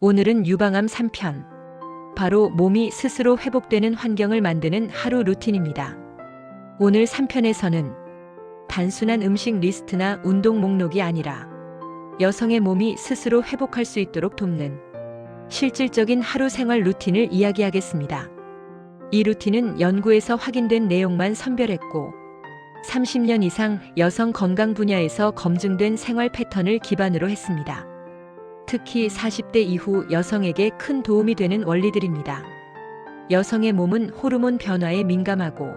오늘은 유방암 3편. 바로 몸이 스스로 회복되는 환경을 만드는 하루 루틴입니다. 오늘 3편에서는 단순한 음식 리스트나 운동 목록이 아니라 여성의 몸이 스스로 회복할 수 있도록 돕는 실질적인 하루 생활 루틴을 이야기하겠습니다. 이 루틴은 연구에서 확인된 내용만 선별했고 30년 이상 여성 건강 분야에서 검증된 생활 패턴을 기반으로 했습니다. 특히 40대 이후 여성에게 큰 도움이 되는 원리들입니다. 여성의 몸은 호르몬 변화에 민감하고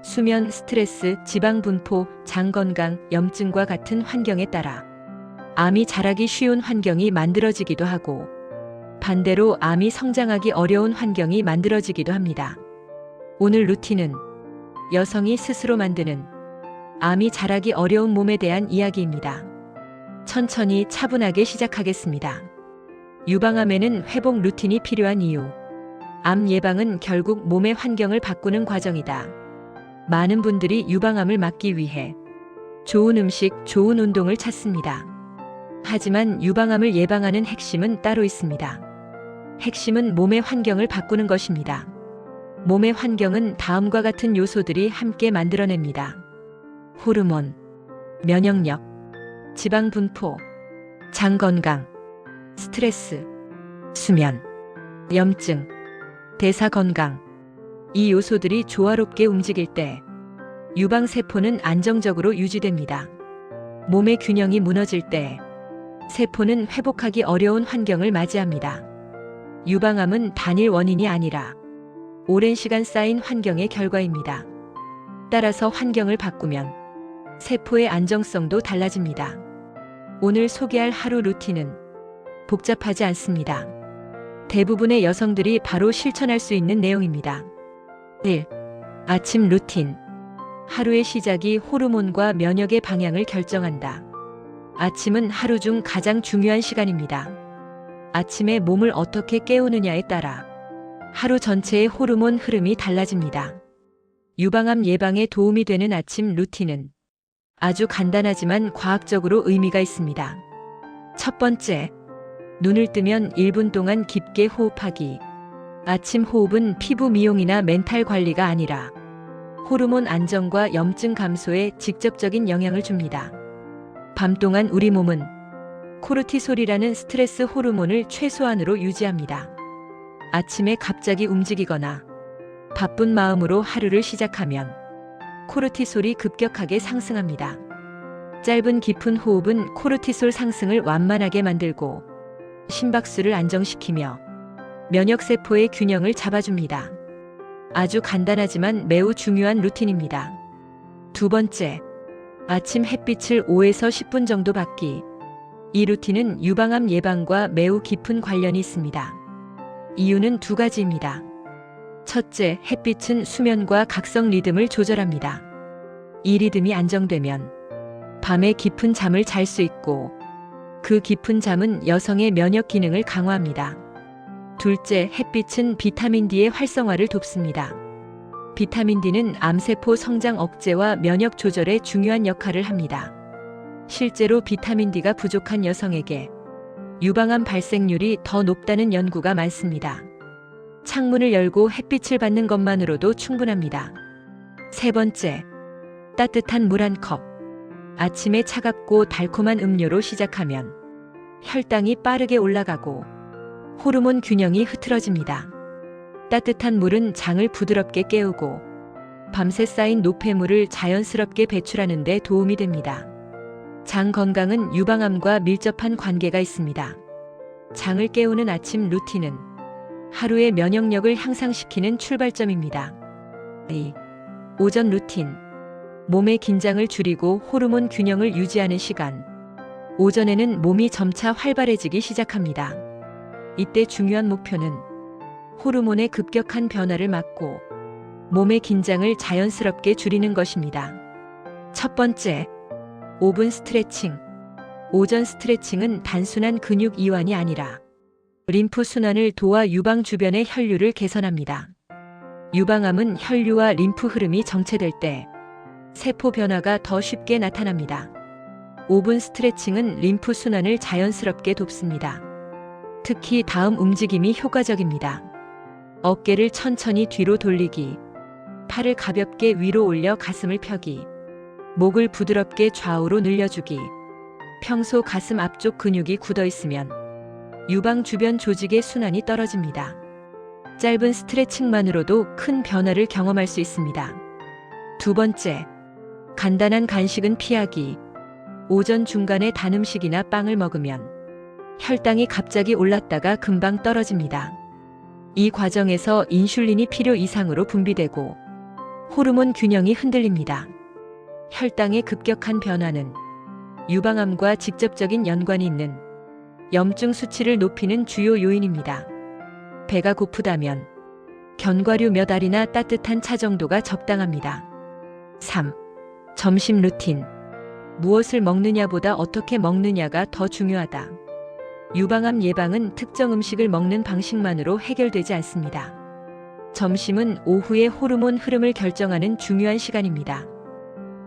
수면, 스트레스, 지방 분포, 장 건강, 염증과 같은 환경에 따라 암이 자라기 쉬운 환경이 만들어지기도 하고 반대로 암이 성장하기 어려운 환경이 만들어지기도 합니다. 오늘 루틴은 여성이 스스로 만드는 암이 자라기 어려운 몸에 대한 이야기입니다. 천천히 차분하게 시작하겠습니다. 유방암에는 회복 루틴이 필요한 이유. 암 예방은 결국 몸의 환경을 바꾸는 과정이다. 많은 분들이 유방암을 막기 위해 좋은 음식, 좋은 운동을 찾습니다. 하지만 유방암을 예방하는 핵심은 따로 있습니다. 핵심은 몸의 환경을 바꾸는 것입니다. 몸의 환경은 다음과 같은 요소들이 함께 만들어냅니다. 호르몬, 면역력, 지방 분포, 장 건강, 스트레스, 수면, 염증, 대사 건강. 이 요소들이 조화롭게 움직일 때 유방세포는 안정적으로 유지됩니다. 몸의 균형이 무너질 때 세포는 회복하기 어려운 환경을 맞이합니다. 유방암은 단일 원인이 아니라 오랜 시간 쌓인 환경의 결과입니다. 따라서 환경을 바꾸면 세포의 안정성도 달라집니다. 오늘 소개할 하루 루틴은 복잡하지 않습니다. 대부분의 여성들이 바로 실천할 수 있는 내용입니다. 1. 아침 루틴. 하루의 시작이 호르몬과 면역의 방향을 결정한다. 아침은 하루 중 가장 중요한 시간입니다. 아침에 몸을 어떻게 깨우느냐에 따라 하루 전체의 호르몬 흐름이 달라집니다. 유방암 예방에 도움이 되는 아침 루틴은 아주 간단하지만 과학적으로 의미가 있습니다. 첫 번째, 눈을 뜨면 1분 동안 깊게 호흡하기. 아침 호흡은 피부 미용이나 멘탈 관리가 아니라 호르몬 안정과 염증 감소에 직접적인 영향을 줍니다. 밤 동안 우리 몸은 코르티솔이라는 스트레스 호르몬을 최소한으로 유지합니다. 아침에 갑자기 움직이거나 바쁜 마음으로 하루를 시작하면 코르티솔이 급격하게 상승합니다. 짧은 깊은 호흡은 코르티솔 상승을 완만하게 만들고 심박수를 안정시키며 면역세포의 균형을 잡아줍니다. 아주 간단하지만 매우 중요한 루틴입니다. 두 번째, 아침 햇빛을 5에서 10분 정도 받기. 이 루틴은 유방암 예방과 매우 깊은 관련이 있습니다. 이유는 두 가지입니다. 첫째, 햇빛은 수면과 각성 리듬을 조절합니다. 이 리듬이 안정되면 밤에 깊은 잠을 잘 수 있고 그 깊은 잠은 여성의 면역 기능을 강화합니다. 둘째, 햇빛은 비타민 D의 활성화를 돕습니다. 비타민 D는 암세포 성장 억제와 면역 조절에 중요한 역할을 합니다. 실제로 비타민 D가 부족한 여성에게 유방암 발생률이 더 높다는 연구가 많습니다. 창문을 열고 햇빛을 받는 것만으로도 충분합니다. 세 번째, 따뜻한 물 한 컵. 아침에 차갑고 달콤한 음료로 시작하면 혈당이 빠르게 올라가고 호르몬 균형이 흐트러집니다. 따뜻한 물은 장을 부드럽게 깨우고 밤새 쌓인 노폐물을 자연스럽게 배출하는 데 도움이 됩니다. 장 건강은 유방암과 밀접한 관계가 있습니다. 장을 깨우는 아침 루틴은 하루의 면역력을 향상시키는 출발점입니다. 2. 오전 루틴. 몸의 긴장을 줄이고 호르몬 균형을 유지하는 시간. 오전에는 몸이 점차 활발해지기 시작합니다. 이때 중요한 목표는 호르몬의 급격한 변화를 막고 몸의 긴장을 자연스럽게 줄이는 것입니다. 첫 번째, 5분 스트레칭. 오전 스트레칭은 단순한 근육 이완이 아니라 림프 순환을 도와 유방 주변의 혈류를 개선합니다. 유방암은 혈류와 림프 흐름이 정체될 때 세포 변화가 더 쉽게 나타납니다. 5분 스트레칭은 림프 순환을 자연스럽게 돕습니다. 특히 다음 움직임이 효과적입니다. 어깨를 천천히 뒤로 돌리기, 팔을 가볍게 위로 올려 가슴을 펴기, 목을 부드럽게 좌우로 늘려주기. 평소 가슴 앞쪽 근육이 굳어 있으면 유방 주변 조직의 순환이 떨어집니다. 짧은 스트레칭만으로도 큰 변화를 경험할 수 있습니다. 두 번째, 간단한 간식은 피하기. 오전 중간에 단 음식이나 빵을 먹으면 혈당이 갑자기 올랐다가 금방 떨어집니다. 이 과정에서 인슐린이 필요 이상으로 분비되고 호르몬 균형이 흔들립니다. 혈당의 급격한 변화는 유방암과 직접적인 연관이 있는 염증 수치를 높이는 주요 요인입니다. 배가 고프다면 견과류 몇 알이나 따뜻한 차 정도가 적당합니다. 3. 점심 루틴. 무엇을 먹느냐보다 어떻게 먹느냐가 더 중요하다. 유방암 예방은 특정 음식을 먹는 방식만으로 해결되지 않습니다. 점심은 오후의 호르몬 흐름을 결정하는 중요한 시간입니다.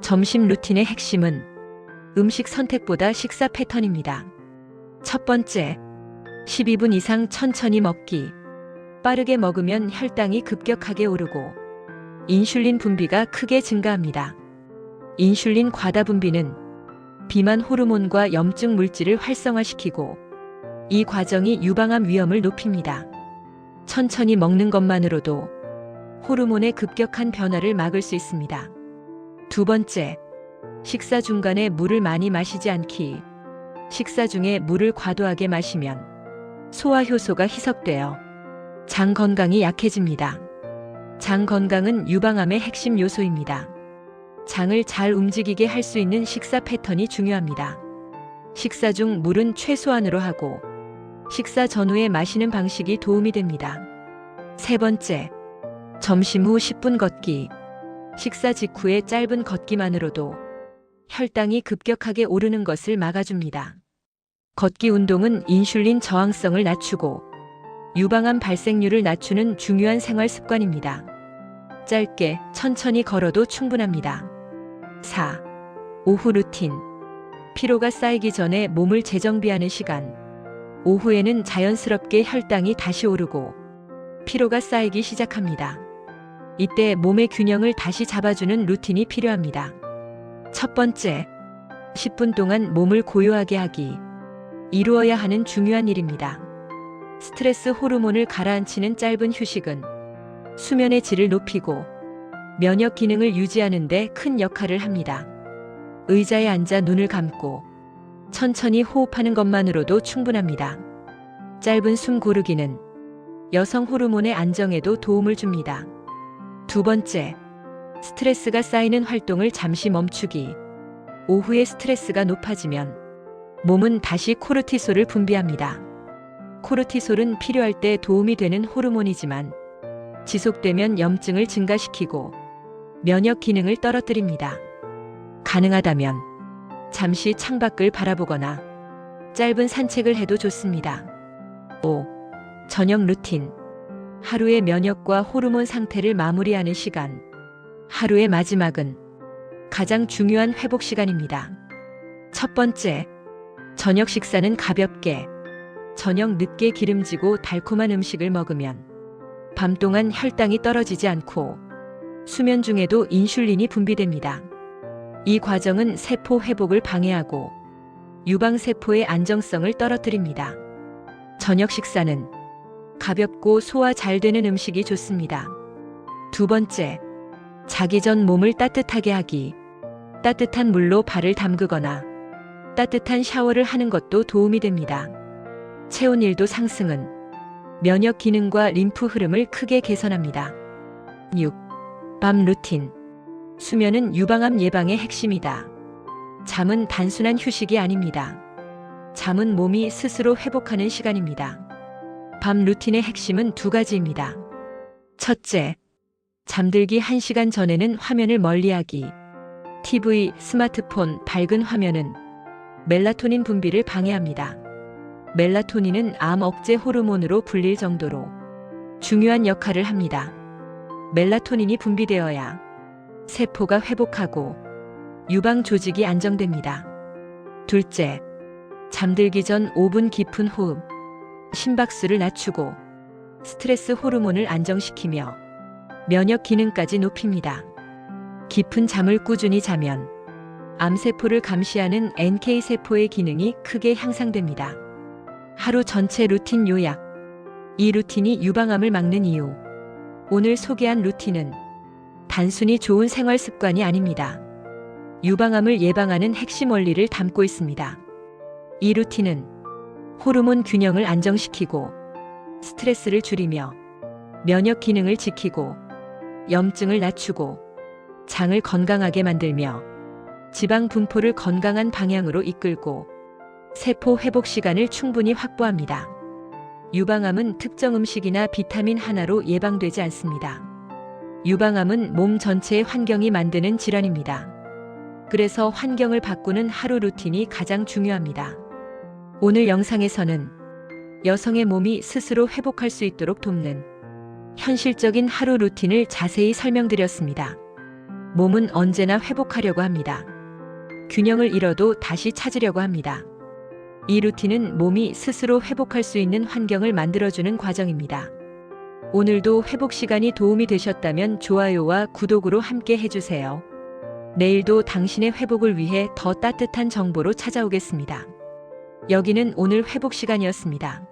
점심 루틴의 핵심은 음식 선택보다 식사 패턴입니다. 첫 번째, 12분 이상 천천히 먹기. 빠르게 먹으면 혈당이 급격하게 오르고 인슐린 분비가 크게 증가합니다. 인슐린 과다 분비는 비만 호르몬과 염증 물질을 활성화시키고 이 과정이 유방암 위험을 높입니다. 천천히 먹는 것만으로도 호르몬의 급격한 변화를 막을 수 있습니다. 두 번째, 식사 중간에 물을 많이 마시지 않기. 식사 중에 물을 과도하게 마시면 소화 효소가 희석되어 장 건강이 약해집니다. 장 건강은 유방암의 핵심 요소입니다. 장을 잘 움직이게 할 수 있는 식사 패턴이 중요합니다. 식사 중 물은 최소한으로 하고 식사 전후에 마시는 방식이 도움이 됩니다. 세 번째, 점심 후 10분 걷기. 식사 직후의 짧은 걷기만으로도 혈당이 급격하게 오르는 것을 막아줍니다. 걷기 운동은 인슐린 저항성을 낮추고 유방암 발생률을 낮추는 중요한 생활 습관입니다. 짧게 천천히 걸어도 충분합니다. 4. 오후 루틴. 피로가 쌓이기 전에 몸을 재정비하는 시간. 오후에는 자연스럽게 혈당이 다시 오르고 피로가 쌓이기 시작합니다. 이때 몸의 균형을 다시 잡아주는 루틴이 필요합니다. 첫 번째, 10분 동안 몸을 고요하게 하기. 이루어야 하는 중요한 일입니다. 스트레스 호르몬을 가라앉히는 짧은 휴식은 수면의 질을 높이고 면역 기능을 유지하는 데 큰 역할을 합니다. 의자에 앉아 눈을 감고 천천히 호흡하는 것만으로도 충분합니다. 짧은 숨 고르기는 여성 호르몬의 안정에도 도움을 줍니다. 두 번째, 스트레스가 쌓이는 활동을 잠시 멈추기. 오후에 스트레스가 높아지면 몸은 다시 코르티솔을 분비합니다. 코르티솔은 필요할 때 도움이 되는 호르몬이지만 지속되면 염증을 증가시키고 면역 기능을 떨어뜨립니다. 가능하다면 잠시 창밖을 바라보거나 짧은 산책을 해도 좋습니다. 5. 저녁 루틴. 하루의 면역과 호르몬 상태를 마무리하는 시간. 하루의 마지막은 가장 중요한 회복 시간입니다. 첫 번째, 저녁 식사는 가볍게, 저녁 늦게 기름지고 달콤한 음식을 먹으면 밤 동안 혈당이 떨어지지 않고 수면 중에도 인슐린이 분비됩니다. 이 과정은 세포 회복을 방해하고 유방세포의 안정성을 떨어뜨립니다. 저녁 식사는 가볍고 소화 잘 되는 음식이 좋습니다. 두 번째, 자기 전 몸을 따뜻하게 하기. 따뜻한 물로 발을 담그거나 따뜻한 샤워를 하는 것도 도움이 됩니다. 체온 1도 상승은 면역 기능과 림프 흐름을 크게 개선합니다. 6. 밤 루틴. 수면은 유방암 예방의 핵심이다. 잠은 단순한 휴식이 아닙니다. 잠은 몸이 스스로 회복하는 시간입니다. 밤 루틴의 핵심은 두 가지입니다. 첫째, 잠들기 1시간 전에는 화면을 멀리하기. TV, 스마트폰, 밝은 화면은 멜라토닌 분비를 방해합니다. 멜라토닌은 암 억제 호르몬으로 불릴 정도로 중요한 역할을 합니다. 멜라토닌이 분비되어야 세포가 회복하고 유방 조직이 안정됩니다. 둘째, 잠들기 전 5분 깊은 호흡. 심박수를 낮추고 스트레스 호르몬을 안정시키며 면역 기능까지 높입니다. 깊은 잠을 꾸준히 자면 암세포를 감시하는 NK세포의 기능이 크게 향상됩니다. 하루 전체 루틴 요약. 이 루틴이 유방암을 막는 이유. 오늘 소개한 루틴은 단순히 좋은 생활 습관이 아닙니다. 유방암을 예방하는 핵심 원리를 담고 있습니다. 이 루틴은 호르몬 균형을 안정시키고 스트레스를 줄이며 면역 기능을 지키고 염증을 낮추고 장을 건강하게 만들며 지방 분포를 건강한 방향으로 이끌고 세포 회복 시간을 충분히 확보합니다. 유방암은 특정 음식이나 비타민 하나로 예방되지 않습니다. 유방암은 몸 전체의 환경이 만드는 질환입니다. 그래서 환경을 바꾸는 하루 루틴이 가장 중요합니다. 오늘 영상에서는 여성의 몸이 스스로 회복할 수 있도록 돕는 현실적인 하루 루틴을 자세히 설명드렸습니다. 몸은 언제나 회복하려고 합니다. 균형을 잃어도 다시 찾으려고 합니다. 이 루틴은 몸이 스스로 회복할 수 있는 환경을 만들어주는 과정입니다. 오늘도 회복 시간이 도움이 되셨다면 좋아요와 구독으로 함께 해주세요. 내일도 당신의 회복을 위해 더 따뜻한 정보로 찾아오겠습니다. 여기는 오늘 회복 시간이었습니다.